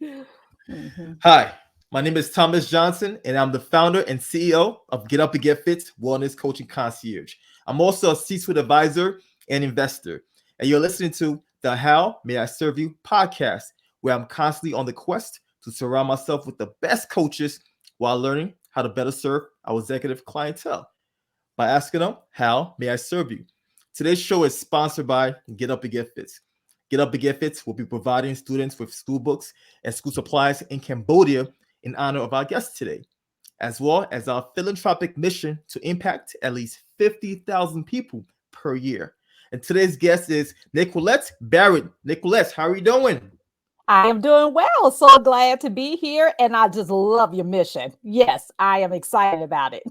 Mhm. Hi, my name is Thomas Johnson, and I'm the founder and CEO of GetUpNGetFit Wellness Coaching Concierge. I'm also a C-suite advisor and investor, and you're listening to the How May I Serve You podcast, where I'm constantly on the quest to surround myself with the best coaches while learning how to better serve our executive clientele by asking them, How may I serve you? Today's show is sponsored by Get Up and Get Fit. Get Up and Get Fit will be providing students with school books and school supplies in Cambodia in honor of our guest today, as well as our philanthropic mission to impact at least 50,000 people per year. And today's guest is Nickquolette Barrett. Nickquolette, how are you doing? I am doing well. So glad to be here. And I just love your mission. Yes, I am excited about it.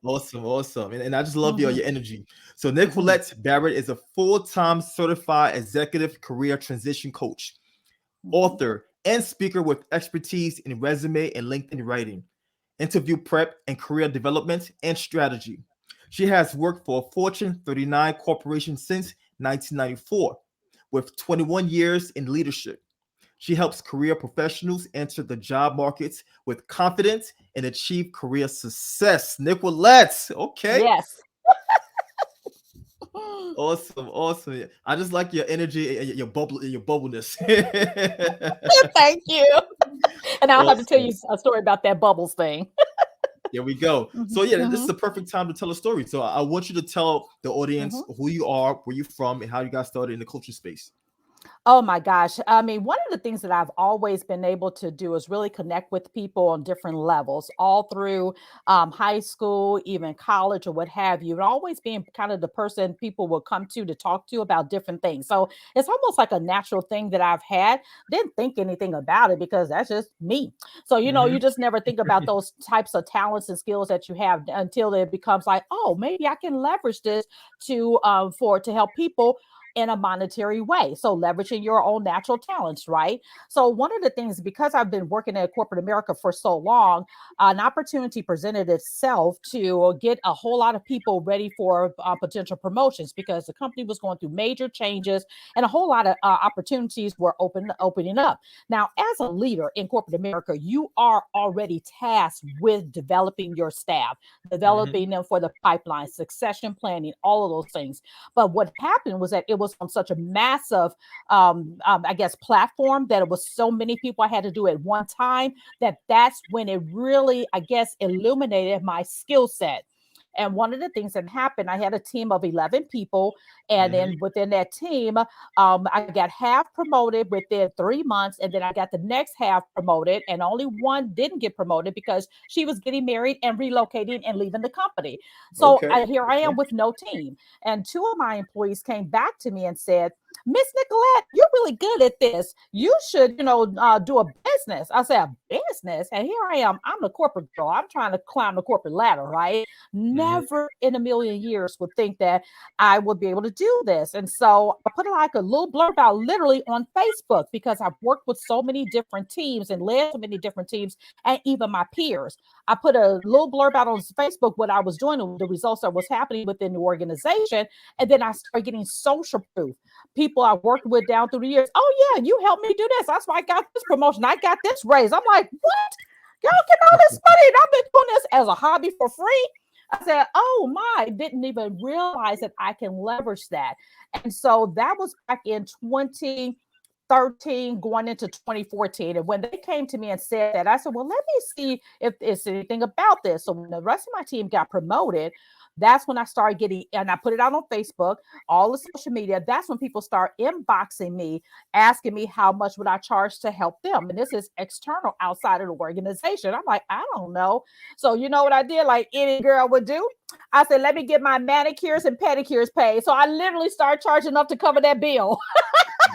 Awesome, awesome. And I just love Mhm, your energy. So mhm, Nickquolette Barrett is a full-time certified executive career transition coach, mhm, author, and speaker with expertise in resume and LinkedIn writing, interview prep and career development and strategy. She has worked for a Fortune 39 corporation since 1994, with 21 years in leadership. She helps career professionals enter the job markets with confidence and achieve career success. Nickquolette, okay. yes. Awesome, awesome. Yeah, I just like your energy and your bubble and your bubbleness. Thank you. And I'll have to tell Awesome. you a story about that bubbles thing. Here we go. Mhm, So yeah, this is mhm, the perfect time to tell a story. So I want you to tell the audience mhm. who you are, where you're from, and how you got started in the culture space. Oh my gosh. I mean, one of the things that I've always been able to do is really connect with people on different levels, all through high school, even college, or what have you. And always being kind of the person people will come to talk to about different things. So it's almost like a natural thing that I've had. Didn't think anything about it because that's just me. So, you Hmm. just never think about those types of talents and skills that you have until it becomes like, oh, maybe I can leverage this to help people in a monetary way. So leveraging your own natural talents, right? So one of the things, because I've been working in corporate America for so long, an opportunity presented itself to get a whole lot of people ready for potential promotions because the company was going through major changes and a whole lot of opportunities were opening up. Now, as a leader in corporate America, you are already tasked with developing your staff, Hmm. developing them for the pipeline, succession planning, all of those things. But what happened was that it was on such a massive, I guess, platform that it was so many people I had to do at one time that's when it really, I guess, illuminated my skill set. And one of the things that happened, I had a team of 11 people. And Hmm. then within that team, I got half promoted within 3 months. And then I got the next half promoted. And only one didn't get promoted because she was getting married and relocating and leaving the company. So Okay. here I am Okay. with no team. And two of my employees came back to me and said, Miss Nickquolette, you're really good at this. You should, do a business. I said, a business? And here I am. I'm the corporate girl. I'm trying to climb the corporate ladder, right? Hmm. Never in a million years would think that I would be able to do this. And so I put like a little blurb out literally on Facebook because I've worked with so many different teams and led so many different teams and even my peers. I put a little blurb out on Facebook what I was doing, the results that was happening within the organization. And then I started getting social proof. People I worked with down through the years. Oh, yeah, you helped me do this. That's why I got this promotion. I got this raise. I'm like, what? Y'all get all this money. And I've been doing this as a hobby for free. I said, oh my, didn't even realize that I can leverage that. And so that was back in 2013 going into 2014. And when they came to me and said that, I said, well, let me see if there's anything about this. So when the rest of my team got promoted, that's when I started getting, and I put it out on Facebook, all the social media. That's when people start inboxing me, asking me how much would I charge to help them. And this is external outside of the organization. I'm like, I don't know. So you know what I did? Like any girl would do. I said, let me get my manicures and pedicures paid. So I literally started charging up to cover that bill.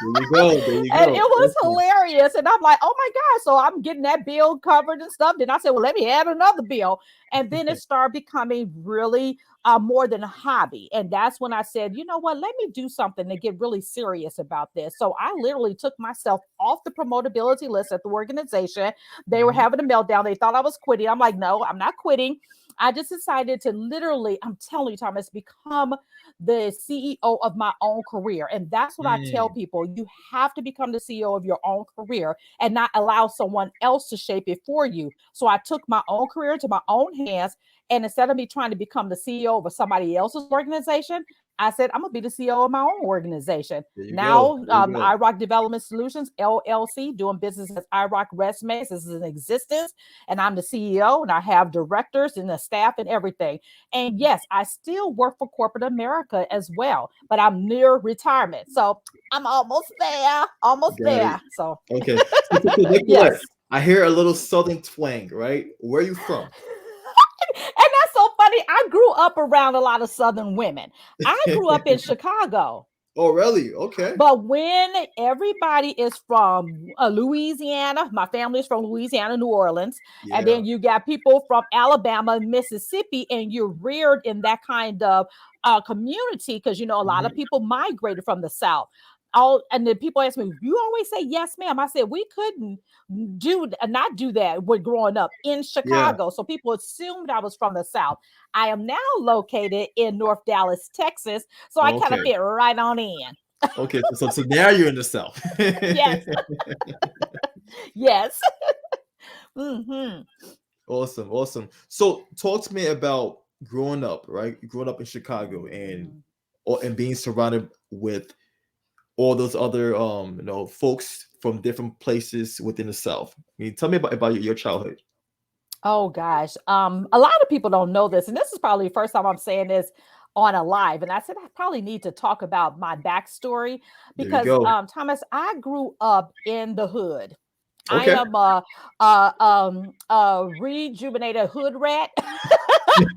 There you go. There you And it go. was Awesome. hilarious. And I'm like, oh my God. So I'm getting that bill covered and stuff. Then I said, well, let me add another bill. And then it started becoming really more than a hobby. And that's when I said, you know what, let me do something to get really serious about this. So I literally took myself off the promotability list at the organization. They were Hmm. having a meltdown. They thought I was quitting. I'm like, no, I'm not quitting. I just decided to literally, I'm telling you, Thomas, become the CEO of my own career. And that's what I tell Mm, people. You have to become the CEO of your own career and not allow someone else to shape it for you. So I took my own career into my own hands. And instead of me trying to become the CEO of somebody else's organization, I said, I'm going to be the CEO of my own organization. there you go. Now, There you go. iRock Development Solutions, LLC, doing business as iRock Resumes. This is in existence. And I'm the CEO, and I have directors and the staff and everything. And yes, I still work for corporate America as well, but I'm near retirement. So I'm almost there, almost Got it. there. So, Okay. So Nickquolette, yes. I hear a little southern twang, right? Where are you from? And that's so funny. I grew up around a lot of Southern women. I grew up in Chicago. Oh, really? Okay. But when everybody is from Louisiana, my family is from Louisiana, New Orleans, and Yeah. then you got people from Alabama, Mississippi, and you're reared in that kind of community because you know a lot of Mhm. people migrated from the South. All and then people ask me, "You always say yes, ma'am." I said we couldn't not do that when growing up in Yeah. Chicago, so people assumed I was from the South. I am now located in North Dallas, Texas, so I kind of Okay. fit right on in. Okay. So now you're in the South. Yes, yes. Hmm. Awesome. Awesome. So talk to me about growing up, right? Growing up in Chicago and being surrounded with all those other folks from different places within the South. I mean, tell me about your childhood. Oh gosh. A lot of people don't know this, and this is probably the first time I'm saying this on a live. And I said I probably need to talk about my backstory There you because go. Thomas, I grew up in the hood. I Okay. am a rejuvenated hood rat,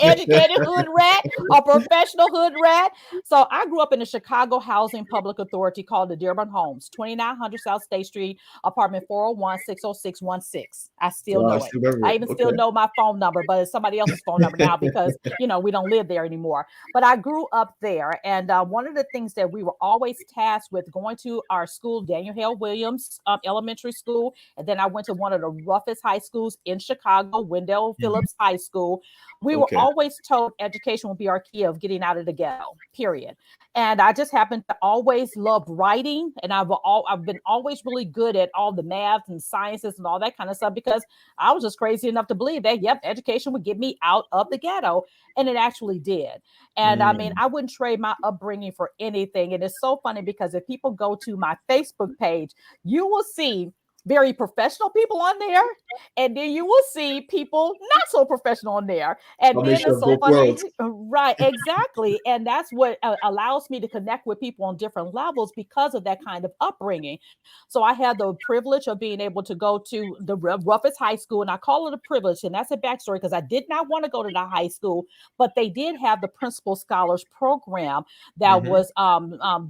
educated hood rat, a professional hood rat. So I grew up in the Chicago Housing Public Authority called the Dearborn Homes, 2900 South State Street, apartment 401 60616. I still Wow, I know it. still remember I it. even still Okay. know my phone number, but it's somebody else's phone number now because, you know, we don't live there anymore. But I grew up there. And one of the things that we were always tasked with going to our school, Daniel Hale Williams Elementary School. And then I went to one of the roughest high schools in Chicago, Wendell Mhm. Phillips High School. We were Okay. always told education will be our key of getting out of the ghetto, period. And I just happened to always love writing. And I've been always really good at all the math and sciences and all that kind of stuff because I was just crazy enough to believe that, yep, education would get me out of the ghetto. And it actually did. And I mean, Mm. I wouldn't trade my upbringing for anything. And it's so funny because if people go to my Facebook page, you will see very professional people on there, and then you will see people not so professional on there. And then Combination it's of so both funny, worlds. right? Exactly, and that's what allows me to connect with people on different levels because of that kind of upbringing. So I had the privilege of being able to go to the roughest high school, and I call it a privilege, and that's a backstory because I did not want to go to the high school, but they did have the Principal Scholars Program that Hmm. was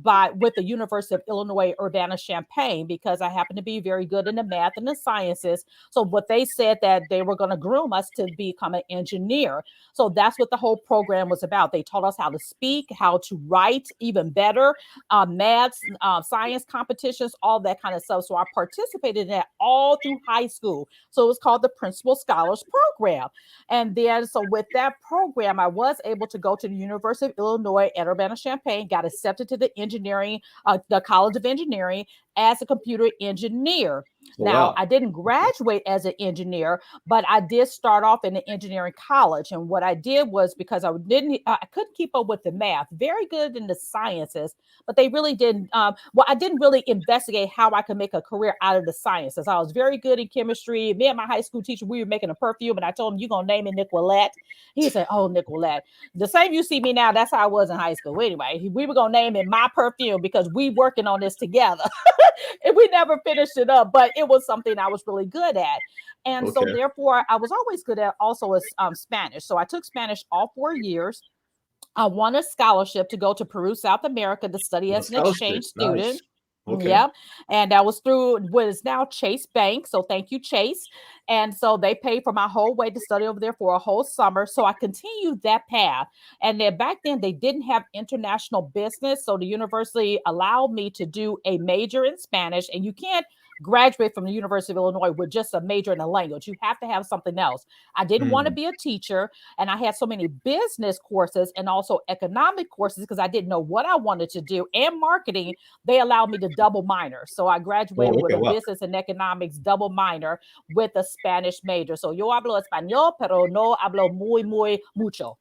by with the University of Illinois Urbana-Champaign because I happened to be very good in the math and the sciences. So what they said that they were going to groom us to become an engineer. So that's what the whole program was about. They taught us how to speak, how to write even better, maths, science competitions, all that kind of stuff. So I participated in that all through high school. So it was called the Principal Scholars Program. And then, so with that program, I was able to go to the University of Illinois at Urbana-Champaign, got accepted to the College of Engineering as a computer engineer. Oh Now, wow. I didn't graduate as an engineer, but I did start off in an engineering college. And what I did was because I couldn't keep up with the math, very good in the sciences, but they really didn't. I didn't really investigate how I could make a career out of the sciences. I was very good in chemistry. Me and my high school teacher, we were making a perfume, and I told him, "You're gonna name it Nickquolette." He said, "Oh, Nickquolette." The same you see me now, that's how I was in high school. Anyway, we were gonna name it my perfume because we working on this together. And we never finished it up, but it was something I was really good at. And so Okay. therefore I was always good at also as Spanish. So I took Spanish all 4 years. I won a scholarship to go to Peru, South America to study On a as an scholarship. exchange student. Nice. Okay. Yep. And that was through what is now Chase Bank. So thank you, Chase. And so they paid for my whole way to study over there for a whole summer. So I continued that path. And then back then they didn't have international business. So the university allowed me to do a major in Spanish. And you can't graduate from the University of Illinois with just a major in a language. You have to have something else. I didn't want to be a teacher, and I had so many business courses and also economic courses because I didn't know what I wanted to do, and marketing. They allowed me to double minor. So I graduated Oh, with okay, a wow. business and economics double minor with a Spanish major. So yo hablo español, pero no hablo muy mucho.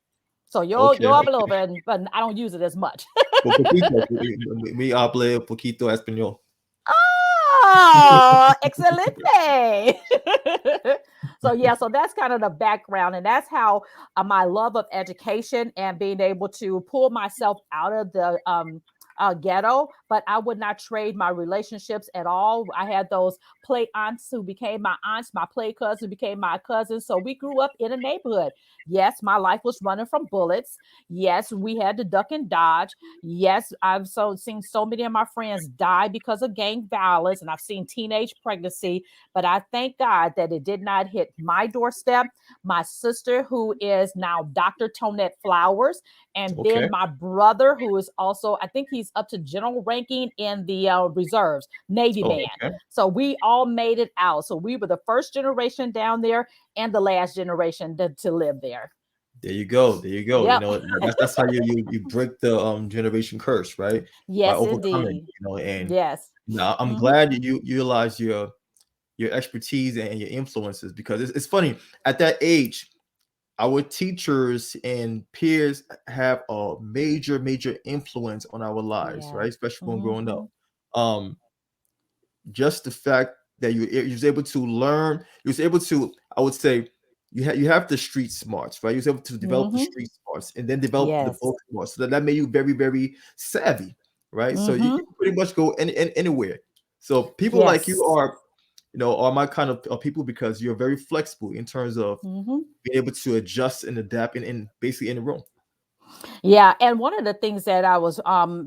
So yo Okay. hablo, but I don't use it as much. Un poquito. Me hable un poquito español. Oh, excelente. So yeah, so that's kind of the background, and that's how my love of education and being able to pull myself out of the ghetto, but I would not trade my relationships at all. I had those play aunts who became my aunts, my play cousins became my cousins. So we grew up in a neighborhood. Yes, my life was running from bullets. Yes, we had to duck and dodge. Yes, I've seen so many of my friends die because of gang violence, and I've seen teenage pregnancy. But I thank God that it did not hit my doorstep. My sister, who is now Dr. Tonette Flowers, and Okay. then my brother, who is also, I think he's up to general ranking in the reserves, Navy Oh, band. okay. So we all made it out. So we were the first generation down there and the last generation to live there. There you go. There you go. Yep. That's how you break the generation curse, right? By Yes, overcoming, indeed. and Yes. I'm Mm-hmm. glad you utilize your expertise and your influences, because it's funny at that age. Our teachers and peers have a major influence on our lives, Yeah. right? Especially when growing up. Mm-hmm. Um, just the fact that you was able to learn, you was able to, I would say, you have the street smarts, right? You was able to develop the Mm-hmm. street smarts and then develop the Yes. book smarts. So that made you very savvy, right? So you Mm-hmm. can pretty much go anywhere. So people like you Yes. are my kind of people, because you're very flexible in terms of Mm-hmm. being able to adjust and adapt in basically in the room. Yeah, and one of the things that I was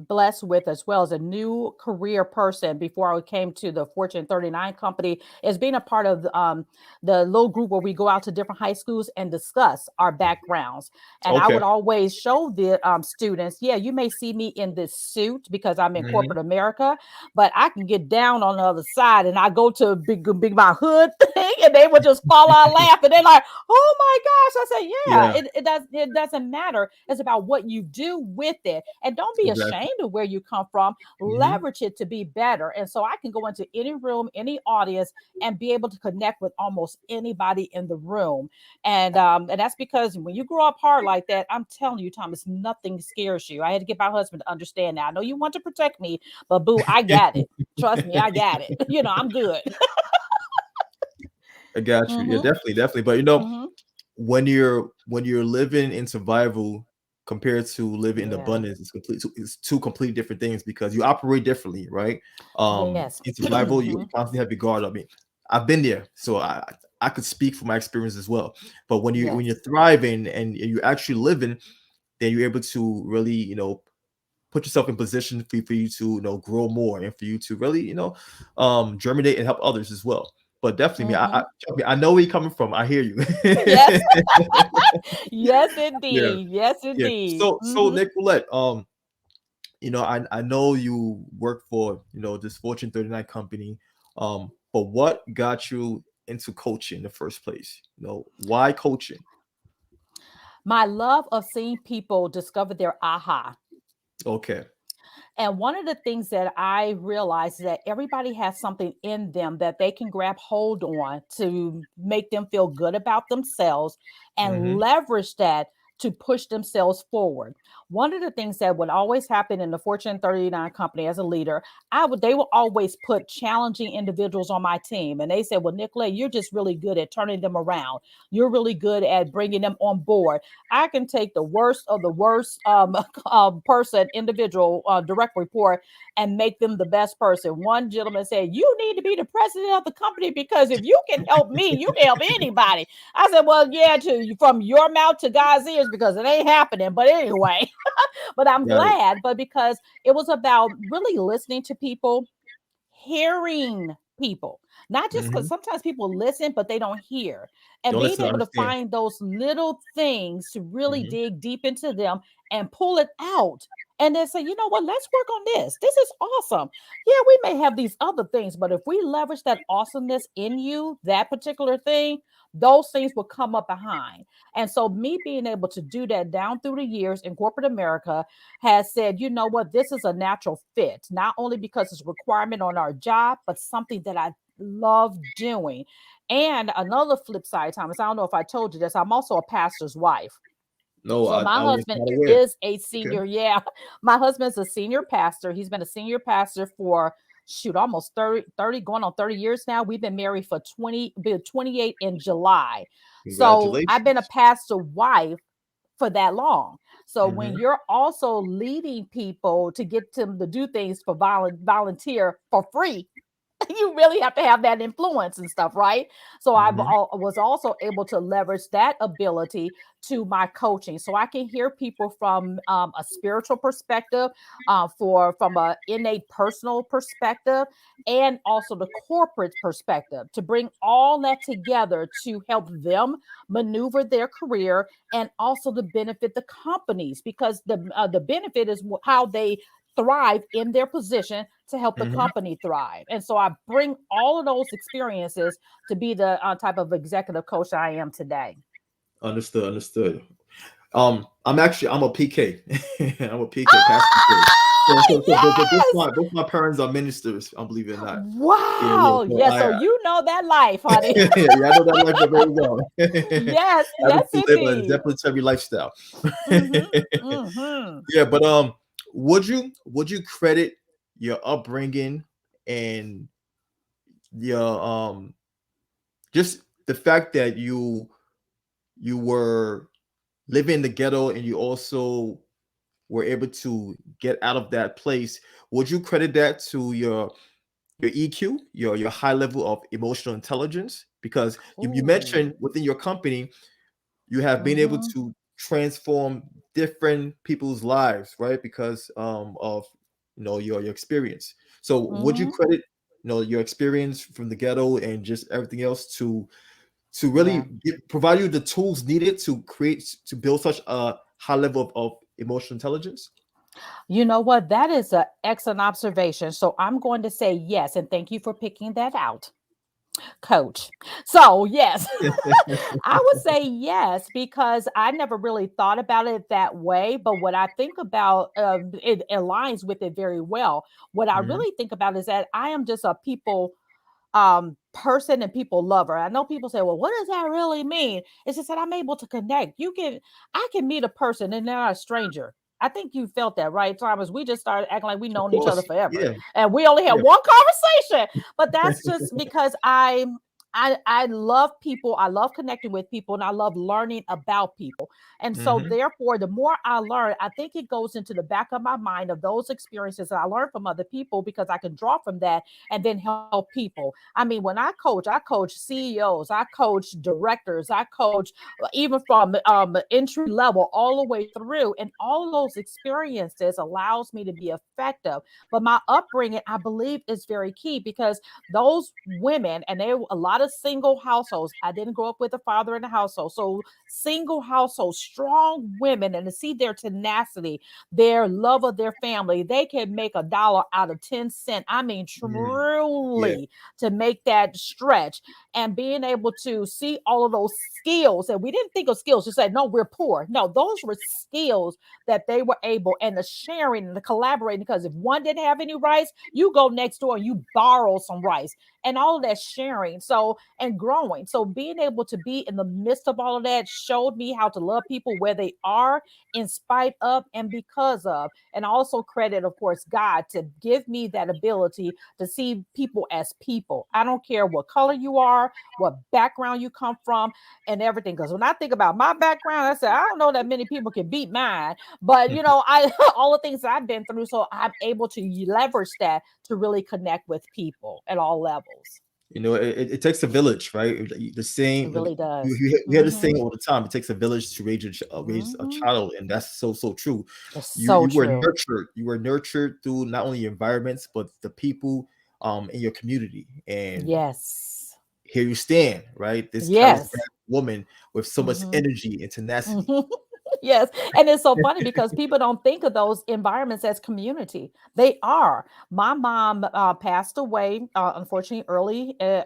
blessed with as well as a new career person before I came to the Fortune 39 company is being a part of the little group where we go out to different high schools and discuss our backgrounds. And I would Okay. always show the students, yeah, you may see me in this suit because I'm in Mhm. corporate America, but I can get down on the other side and I go to big my hood thing and they would just fall out laughing. They're like, oh my gosh. I say, Yeah, yeah, it doesn't matter. It's about what you do with it. And don't be exactly. ashamed of where you come from. Mhm. Leverage it to be better. And so I can go into any room, any audience, and be able to connect with almost anybody in the room. And that's because when you grow up hard like that, I'm telling you, Thomas, nothing scares you. I had to get my husband to understand that. I know you want to protect me, but boo, I got it. Trust me, I got it. I'm good. I got you. Yeah, Mm-hmm. definitely. But Mm-hmm. when you're living in survival compared to living in Yeah. abundance, it's two completely different things, because you operate differently, right? Yes. In survival, you constantly have your guard up. I mean, I've been there, so I could speak from my experience as well. But when you're Yes. thriving and you're actually living, then you're able to really put yourself in position for you to grow more, and for you to really germinate and help others as well. But definitely, me, Mm-hmm. trust me, I know where you're coming from. I hear you. Yes. Yes, Yeah, indeed. Yes, yeah. indeed. So Mm-hmm. Nickquolette, I know you work for this Fortune 39 company, but what got you into coaching in the first place? Why coaching? My love of seeing people discover their aha. Okay. And one of the things that I realized is that everybody has something in them that they can grab hold on to make them feel good about themselves and Hmm. leverage that to push themselves forward. One of the things that would always happen in the Fortune 39 company as a leader, they will always put challenging individuals on my team. And they said, well, Nickquolette, you're just really good at turning them around. You're really good at bringing them on board. I can take the worst of the worst individual, direct report, and make them the best person. One gentleman said, you need to be the president of the company because if you can help me, you can help anybody. I said, well, yeah, from your mouth to God's ears, because it ain't happening. But anyway, but I'm Got it. glad, but because it was about really listening to people, hearing people, not just because Hmm. sometimes people listen, but they don't hear, and Don't being listen to able to understand. find those little things to really Hmm. dig deep into them and pull it out and then say, you know what, let's work on this. This is awesome. Yeah, we may have these other things, but if we leverage that awesomeness in you, that particular thing, those things will come up behind. And so, me being able to do that down through the years in corporate America has said, you know what, this is a natural fit, not only because it's a requirement on our job, but something that I love doing. And another flip side, Thomas, I don't know if I told you this, I'm also a pastor's wife. No, So my I was husband not aware. is a Okay. senior. Yeah. My husband's a senior pastor. He's been a senior pastor for shoot, almost 30 going on 30 years now. We've been married for 28 in July. So I've been a Congratulations. pastor wife for that long. So when Hmm. you're also leading people to get them to do things for volunteer for free, you really have to have that influence and stuff, right? So Hmm. was also able to leverage that ability to my coaching, so I can hear people from a spiritual perspective, from a innate personal perspective, and also the corporate perspective, to bring all that together to help them maneuver their career and also to benefit the companies, because the benefit is how they thrive in their position to help the Hmm. company thrive. And so I bring all of those experiences to be the type of executive coach I am today. Understood. Understood. I'm a PK. I'm a PK, pastor PK. Ah, So yes. both my parents are ministers. I believe it or not. Yeah, yeah. Wow. So Yeah. So you know that life, honey. yeah, I know that life very well. Yes. Having Yes, to live an indeed. exemplary lifestyle. Mm-hmm. Mm-hmm. Yeah, but would you credit your upbringing and your just the fact that you were living in the ghetto and you also were able to get out of that place? Would you credit that to your EQ, your high level of emotional intelligence? Because you Ooh. mentioned within your company you have been able Mm-hmm. to transform different people's lives, right? Because of your experience. So would you Mm-hmm. credit your experience from the ghetto and just everything else to Yeah. really provide you the tools needed to build such a high level of emotional intelligence? You know what? That is an excellent observation. So I'm going to say yes. And thank you for picking that out, coach. So, yes, I would say yes, because I never really thought about it that way. But what I think about, it aligns with it very well. What I Mhm. really think about is that I am just a people person and people lover. I know people say, well, what does that really mean? It's just that I'm able to connect. I can meet a person and they're not a stranger. I think you felt that, right, Thomas? We just started acting like we Of known each other course. forever, Yeah. and we only had Yeah. one conversation. But that's just because I love people. I love connecting with people, and I love learning about people. And so, Hmm. therefore, the more I learn, I think it goes into the back of my mind of those experiences that I learned from other people, because I can draw from that and then help people. I mean, when I coach CEOs, I coach directors, I coach even from entry level all the way through. And all of those experiences allows me to be effective. But my upbringing, I believe, is very key, because those women, and there were a lot of single households. I didn't grow up with a father in the household. So single households, strong women, and to see their tenacity, their love of their family, they can make a dollar out of 10 cents. I mean, Mm. Yeah. truly, to make that stretch, and being able to see all of those skills. And we didn't think of skills to say, no, we're poor. No, those were skills that they were able, and the sharing and the collaborating, because if one didn't have any rice, you go next door and you borrow some rice, and all of that sharing. So, and growing. So being able to be in the midst of all of that showed me how to love people where they are, in spite of and because of. And also credit, of course, God to give me that ability to see people as people. I don't care what color you are, what background you come from, and everything. Because when I think about my background, I said, I don't know that many people can beat mine. But I all the things I've been through, so I'm able to leverage that to really connect with people at all levels. It takes a village, right? The It saying really does. we hear the Mm-hmm. saying all the time. It takes a village to raise a Mm-hmm. child, and that's so true. It's You so you were true. nurtured. You were nurtured through not only your environments but the people in your community. And Yes. here you stand, right? This charismatic Yes. woman with so much Mm-hmm. energy and tenacity. Mm-hmm. Yes. And it's so funny because people don't think of those environments as community. They are. My mom passed away, unfortunately, early at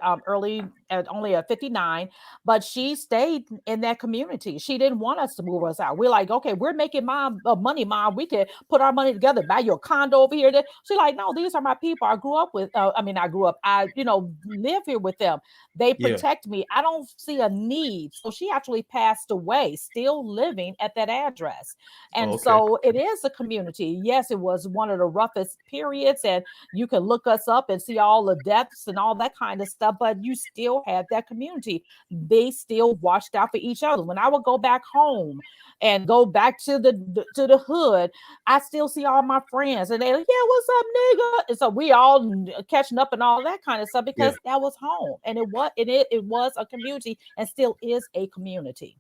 only at 59, but she stayed in that community. She didn't want us to move us out. We're like, okay, we're making money, mom. We can put our money together, buy you a condo over here. She's like, no, these are my people. I grew up with, live here with them. They Yeah. protect me. I don't see a need. So she actually passed away, still living at that address. Oh, And okay. so it is a community. Yes, it was one of the roughest periods. And you can look us up and see all the deaths and all that kind of stuff, but you still have that community. They still watched out for each other. When I would go back home and go back to the hood, I still see all my friends and they're like, yeah, what's up, nigga? And so we all catching up and all that kind of stuff Yeah. because that was home. And it was a community and still is a community.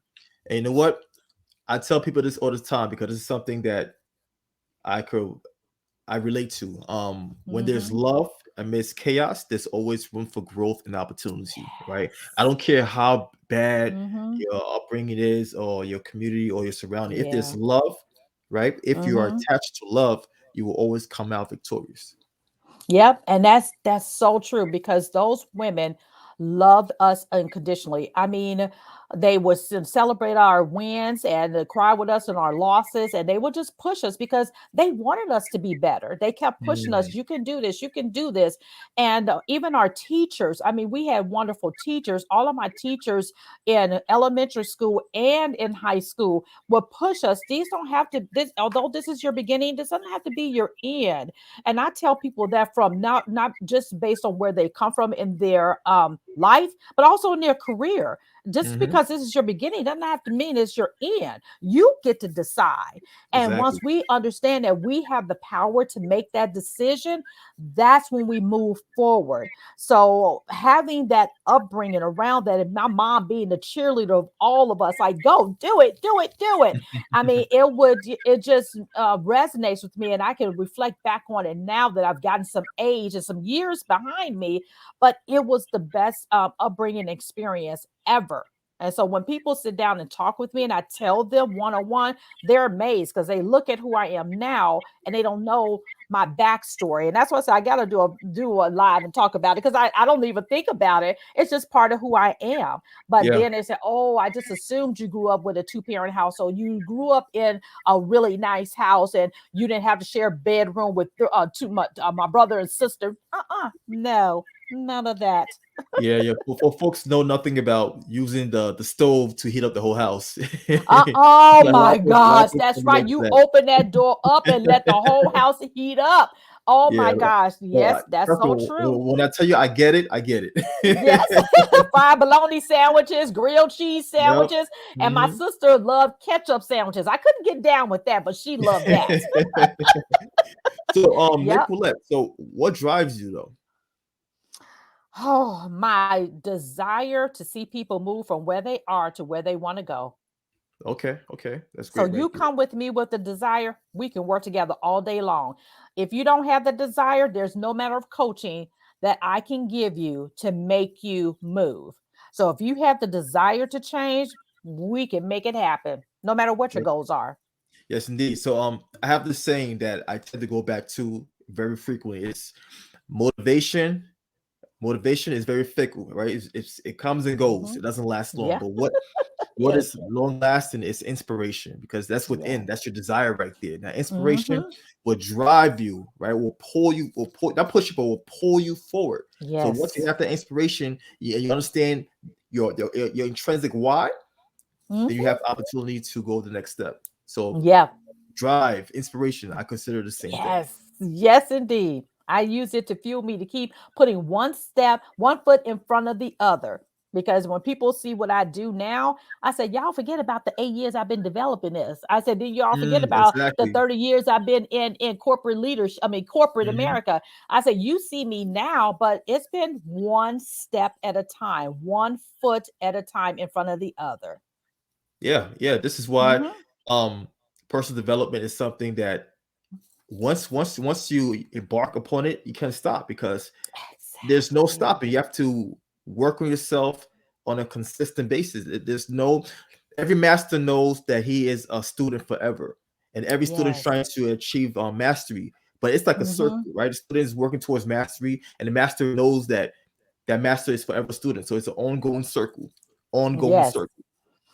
And you know what? I tell people this all the time because this is something that I relate to. When there's Mm-hmm. love amidst chaos, there's always room for growth and opportunity, right? I don't care how bad Mm-hmm. your upbringing is or your community or your surrounding. If there's Yeah. love, right? If you are Mm-hmm. attached to love, you will always come out victorious. Yep, and that's so true because those women loved us unconditionally. I mean, they would celebrate our wins and cry with us in our losses, and they would just push us because they wanted us to be better. They kept pushing us. Mm, You can do this. You can do this. And even our teachers. I mean, we had wonderful teachers. All of my teachers in elementary school and in high school would push us. These don't have to. This, although this is your beginning, this doesn't have to be your end. And I tell people that from not just based on where they come from in their life, but also in their career. Just mhm. because this is your beginning doesn't have to mean it's your end. You get to decide. And Exactly. once we understand that we have the power to make that decision, that's when we move forward. So having that upbringing around that, and my mom being the cheerleader of all of us, like, go do it, do it, do it. I mean, it just resonates with me, and I can reflect back on it now that I've gotten some age and some years behind me. But it was the best upbringing experience ever. And so when people sit down and talk with me, and I tell them one on one, they're amazed because they look at who I am now and they don't know my backstory. And that's why I say I got to do a live and talk about it because I don't even think about it. It's just part of who I am. But Yeah. then they say, oh, I just assumed you grew up with a two-parent household. You grew up in a really nice house and you didn't have to share a bedroom with too much my brother and sister. No, none of that. Yeah, yeah. For folks know nothing about using the stove to heat up the whole house. Oh A my lot of gosh, folks that's can right. relate to You that. open that door up and let the whole house heat up. Oh Yeah. my gosh, So yes, that's trust me, so true. when I tell you I get it, I get Yes, it. fried bologna sandwiches, grilled cheese Yep. sandwiches, and my Mhm. sister loved ketchup sandwiches. I couldn't get down with that, but she loved that. So, Yep. Nickquolette, so what drives you though? Oh, my desire to see people move from where they are to where they want to go. Okay, okay, that's So great right you there. come with me with the desire, we can work together all day long. If you don't have the desire, there's no matter of coaching that I can give you to make you move. So if you have the desire to change, we can make it happen, no matter what your Yep. goals are. Yes, indeed. So, I have this saying that I tend to go back to very frequently. It's motivation. Motivation is very fickle, right? It comes and goes. Hmm. It doesn't last long. Yeah. But what Yes. is long lasting is inspiration because that's within. Yes. That's your desire right there. Now, inspiration Hmm. will drive you, right? Will pull not push you, but will pull you forward. So once you Yes. have that inspiration, you understand your intrinsic why, then you Hmm. have opportunity to go the next step. So Yeah. drive, inspiration, I consider the same thing. Yes, yes, indeed. I use it to fuel me to keep putting one foot in front of the other. Because when people see what I do now, I said, y'all forget about the 8 years I've been developing this. I said, then y'all forget about the Exactly. 30 years I've been in corporate leadership, I mean, corporate Mhm. America. I said, you see me now, but it's been one step at a time, one foot at a time in front of the other. Yeah, yeah. This is why Hmm. um personal development is something that once you embark upon it, you can't stop because there's no Exactly. stopping. You have to work on yourself on a consistent basis. There's no every master knows that he is a student forever, and every student is Yes. trying to achieve mastery. But it's like a circle, Mm-hmm. right? The student is working towards mastery, and the master knows that that master is forever student. So it's an ongoing Yes. circle.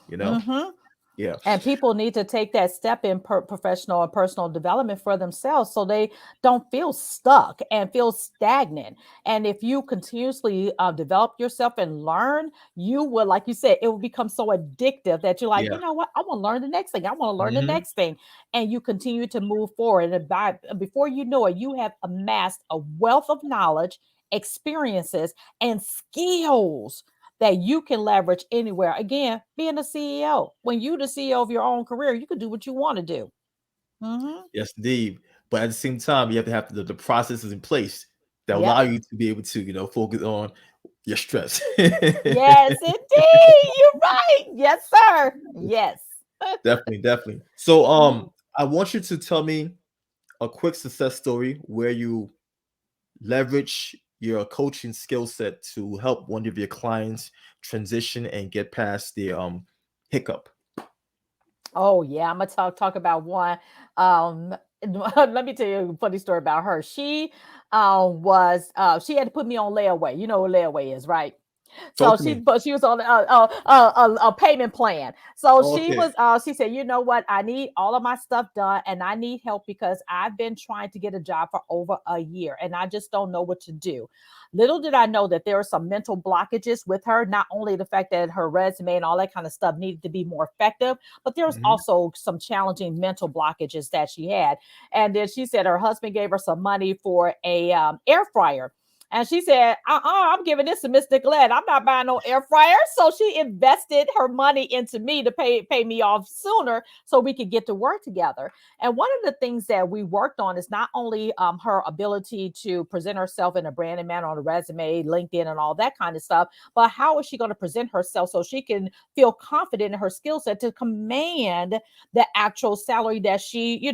You know? Mm-hmm. Yeah, And people need to take that step in professional and personal development for themselves so they don't feel stuck and feel stagnant. And if you continuously develop yourself and learn, you will, like you said, it will become so addictive that you're like, yeah. you know what? I want to learn the next thing. I want to learn the Hmm. next thing. And you continue to move forward. And before you know it, you have amassed a wealth of knowledge, experiences, and skills that you can leverage anywhere. Again, being a CEO, when you the CEO of your own career, you can do what you want to do. Hmm. Yes, indeed. But at the same time, you have to have the processes in place that Yep. allow you to be able to, focus on your stress. Yes, indeed. You're right. Yes, sir. Yes. Definitely, definitely. So, Mhm. I want you to tell me a quick success story where you leverage your coaching skill set to help one of your clients transition and get past the hiccup. Oh yeah, I'm gonna talk about one. Um, let me tell you a funny story about her. She was she had to put me on layaway. You know what layaway is, right? So Talk to she, me. but she was on a payment plan. So she Okay. was, she said, you know what? I need all of my stuff done and I need help because I've been trying to get a job for over a year and I just don't know what to do. Little did I know that there are some mental blockages with her. Not only the fact that her resume and all that kind of stuff needed to be more effective, but there's Mhm. also some challenging mental blockages that she had. And then she said her husband gave her some money for a air fryer, and she said, I'm giving this to Miss Nickquolette. I'm not buying no air fryer. So she invested her money into me to pay me off sooner so we could get to work together. And one of the things that we worked on is not only her ability to present herself in a branded manner on a resume, LinkedIn, and all that kind of stuff, but how is she going to present herself so she can feel confident in her skill set to command the actual salary that she,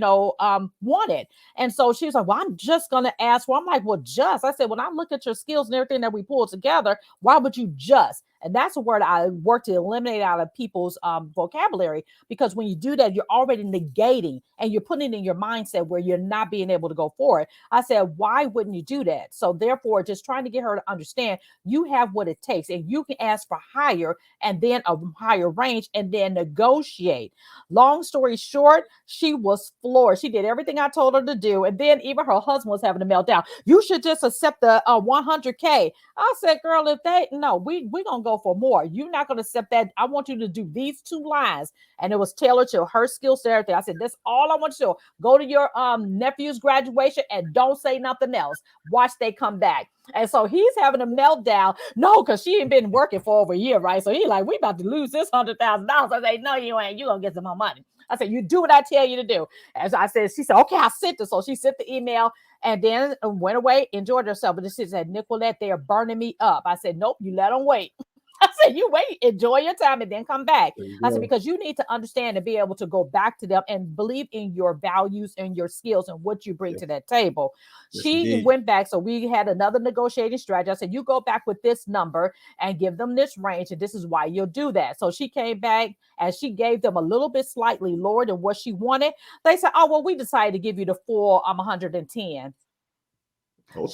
wanted. And so she was like, well, I'm just going to ask. Well, I'm like, well, just. I said, when I look at your skills and everything that we pulled together, why would you just? And that's a word I work to eliminate out of people's vocabulary, because when you do that, you're already negating and you're putting it in your mindset where you're not being able to go forward. I said, why wouldn't you do that? So therefore, just trying to get her to understand you have what it takes and you can ask for higher and then a higher range and then negotiate. Long story short, she was floored. She did everything I told her to do. And then even her husband was having a meltdown. You should just accept the 100K. I said, girl, if they, no, we going to go for more. You're not going to accept that. I want you to do these two lines. And it was tailored to her skill set, everything. I said, that's all I want you to do. Go to your nephew's graduation and don't say nothing else. Watch they come back. And so he's having a meltdown. No, because she ain't been working for over a year, right? So he's like, we about to lose this $100,000. I say, no, you ain't. You gonna get some more money. I said, you do what I tell you to do. As I said, she said, okay, I sent it. So she sent the email and then went away, enjoyed herself. But she said, Nickquolette, they are burning me up. I said, nope, you let them wait. I said, you wait, enjoy your time, and then come back. There you I said, go. because you need to understand and be able to go back to them and believe in your values and your skills and what you bring Yes, to that table. yes, She indeed. went back. So we had another negotiating strategy. I said, you go back with this number and give them this range, and this is why you'll do that. So she came back and she gave them a little bit slightly lower than what she wanted. They said, oh, well, we decided to give you the full 110.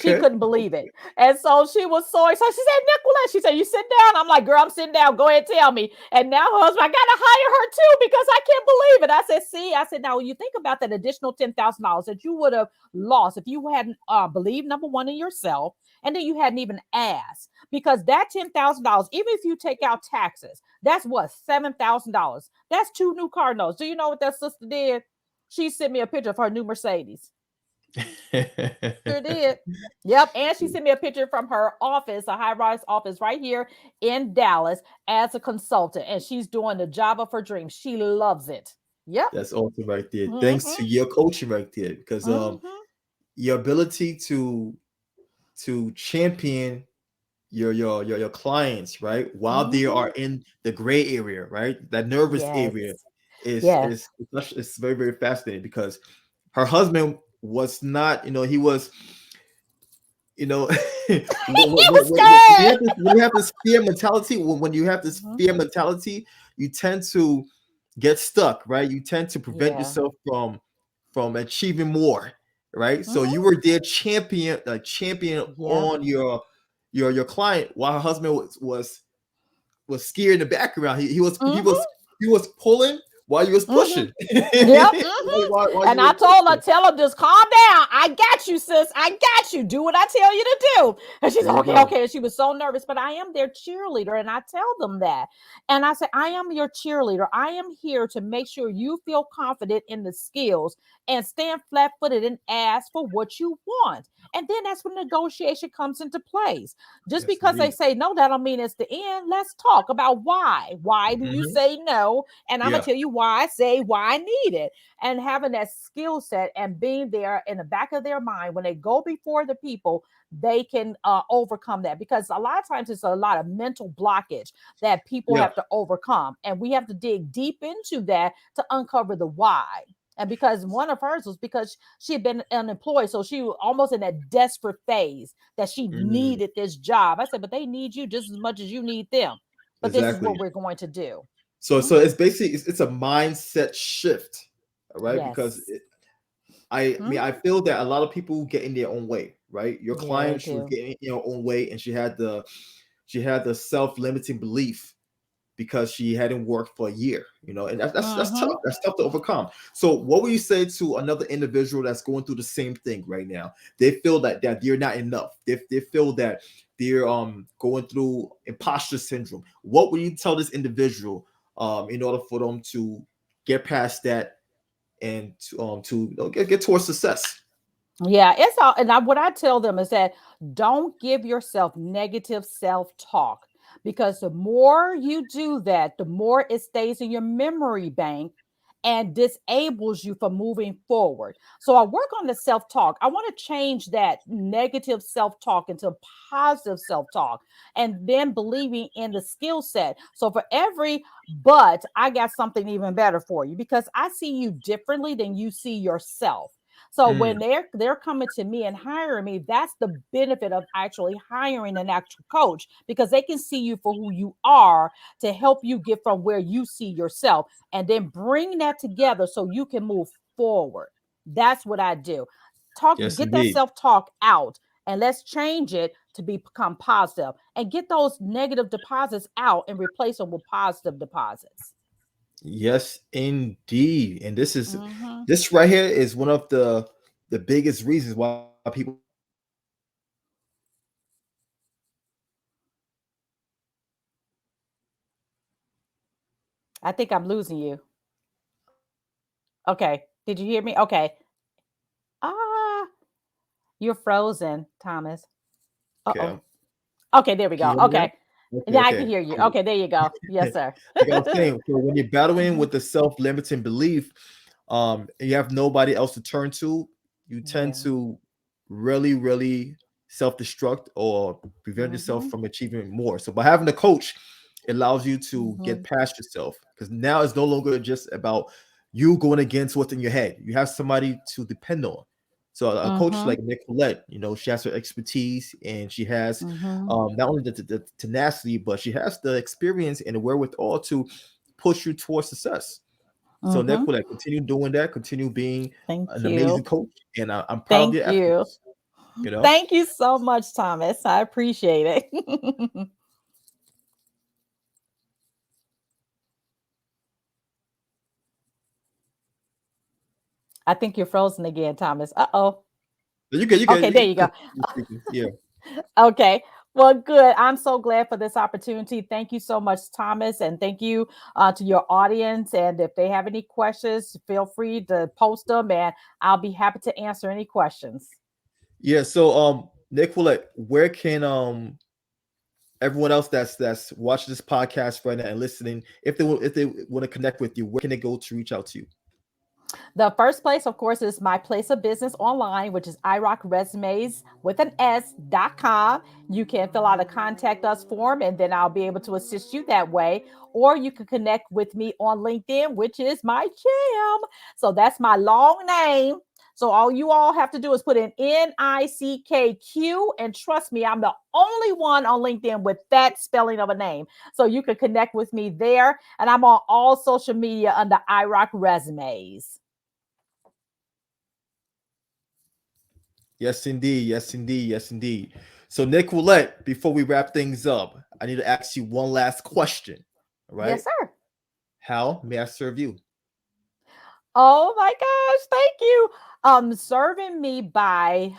She Okay. couldn't believe it. And so she was so excited. She said, Nickquolette, she said, you sit down. I'm like, girl, I'm sitting down. Go ahead, tell me. And now her husband, I got to hire her too because I can't believe it. I said, see, I said, now when you think about that additional $10,000 that you would have lost if you hadn't believed, number one, in yourself, and then you hadn't even asked, because that $10,000, even if you take out taxes, that's what, $7,000. That's two new car notes. Do you know what that sister did? She sent me a picture of her new Mercedes. Sure did. Yep. And she sent me a picture from her office, a high rise office right here in Dallas as a consultant. And she's doing the job of her dreams. She loves it. Yep. That's awesome right there. Thanks Mm-hmm. to your coaching right there, because Mm-hmm. your ability to champion your clients, right, while they are Mm-hmm. in the gray area, right, that nervous Yes. area, is Yes. is it's very, very fascinating, because her husband was not, he was, you know, He was when you scared. have this fear mentality, when you have this Mm-hmm. fear mentality, you tend to get stuck, right? You tend to prevent Yeah. yourself from achieving more, right? So you Hmm. were there champion Yeah. on your client while her husband was scared in the background. Hmm. He was pulling while you was Hmm. pushing. Yep. While you And I were told her, pushing. tell her, just calm down. I got you, sis. I got you. Do what I tell you to do. And she's There like, you okay, go. okay. And she was so nervous, but I am their cheerleader. And I tell them that. And I say, I am your cheerleader. I am here to make sure you feel confident in the skills and stand flat footed and ask for what you want. And then that's when negotiation comes into place. Just Yes, because they indeed. say no, that don't mean it's the end. Let's talk about why. Why do you Hmm. say no? And I'm gonna Yeah, tell you why I say why I need it. And having that skill set and being there in the back of their mind when they go before the people, they can overcome that, because a lot of times it's a lot of mental blockage that people yeah. have to overcome, and we have to dig deep into that to uncover the why. And because one of hers was because she had been unemployed, so she was almost in that desperate phase that she Mm, needed this job. I said, but they need you just as much as you need them. But this is what exactly. we're going to do. So Mhm. it's basically it's a mindset shift, right? Because Yes. I mean, Mhm. I feel that a lot of people get in their own way, right? Your Yeah, they client, she was do. getting in her own way, and she had the self-limiting belief because she hadn't worked for a year, and that's tough. Mhm. That's tough to overcome. So, what would you say to another individual that's going through the same thing right now? They feel that they're not enough. They feel that they're going through imposter syndrome. What would you tell this individual in order for them to get past that and to get towards success? Yeah, it's all, and what I tell them is that don't give yourself negative self-talk, because the more you do that, the more it stays in your memory bank and disables you from moving forward. So I work on the self-talk. I want to change that negative self-talk into positive self-talk, and then believing in the skill set. So for every but, I got something even better for you, because I see you differently than you see yourself. So when Mm, they're coming to me and hiring me, that's the benefit of actually hiring an actual coach, because they can see you for who you are to help you get from where you see yourself, and then bring that together so you can move forward. That's what I do. Talk, yes, get that indeed. self-talk out, and let's change it to become positive, and get those negative deposits out and replace them with positive deposits. Yes, indeed. And Mhm. this right here is one of the biggest reasons why people I think I'm losing you. Okay. Did you hear me? Okay. Ah, you're frozen, Thomas. okay. Uh-oh. Okay, there we Can you go. hear me now? Okay. Okay, Yeah, I can okay. hear you. So, Okay, there you go. Yes, sir. like I was saying, so when you're battling Mhm. with the self-limiting belief, and you have nobody else to turn to, you tend Yeah. to really, really self-destruct or prevent yourself Mhm. from achieving more. So by having a coach, it allows you to get Mhm. past yourself, because now it's no longer just about you going against what's in your head. You have somebody to depend on. So a coach Mhm. like Nickquolette, she has her expertise, and she has Mhm. not only the tenacity, but she has the experience and the wherewithal to push you towards success. So Mhm. Nickquolette, continue doing that, continue being Thank an amazing you. coach, and I'm proud of Thank your you. efforts. You know, Thank you so much, Thomas. I appreciate it. I think you're frozen again, Thomas. Uh-oh. you can Okay, there you go. continue speaking. Yeah. Okay. Well, good. I'm so glad for this opportunity. Thank you so much, Thomas. And thank you to your audience. And if they have any questions, feel free to post them, and I'll be happy to answer any questions. Yeah. So Nickquolette, where can everyone else that's watching this podcast right now and listening, if they want to connect with you, where can they go to reach out to you? The first place, of course, is my place of business online, which is iRock Resumes with an S.com. You can fill out a contact us form, and then I'll be able to assist you that way. Or you can connect with me on LinkedIn, which is my jam. So that's my long name. So all you all have to do is put in NICKQ, and trust me, I'm the only one on LinkedIn with that spelling of a name. So you can connect with me there, and I'm on all social media under iRock Resumes. Yes, indeed. Yes, indeed. Yes, indeed. So, Nickquolette, before we wrap things up, I need to ask you one last question. All right. Yes, sir. How may I serve you? Oh my gosh, thank you. Serving me by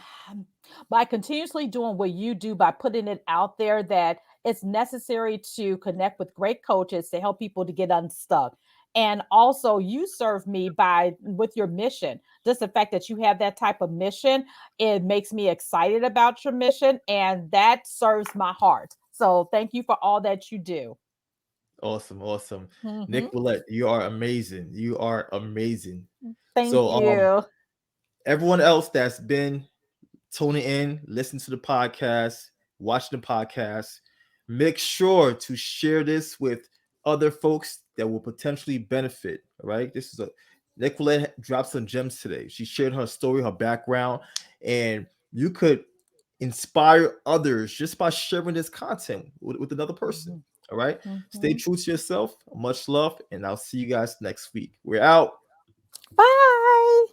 continuously doing what you do, by putting it out there that it's necessary to connect with great coaches to help people to get unstuck. And also you serve me by with your mission. Just the fact that you have that type of mission, it makes me excited about your mission, and that serves my heart. So thank you for all that you do. Awesome. Awesome. Mhm. Nickquolette, you are amazing. You are amazing. Thank So, you. everyone else that's been tuning in, listening to the podcast, watching the podcast, make sure to share this with other folks that will potentially benefit. All right. This is a Nickquolette dropped some gems today. She shared her story, her background, and you could inspire others just by sharing this content with another person. Mhm. All right. Stay Mhm. true to yourself. Much love, and I'll see you guys next week. We're out. Bye.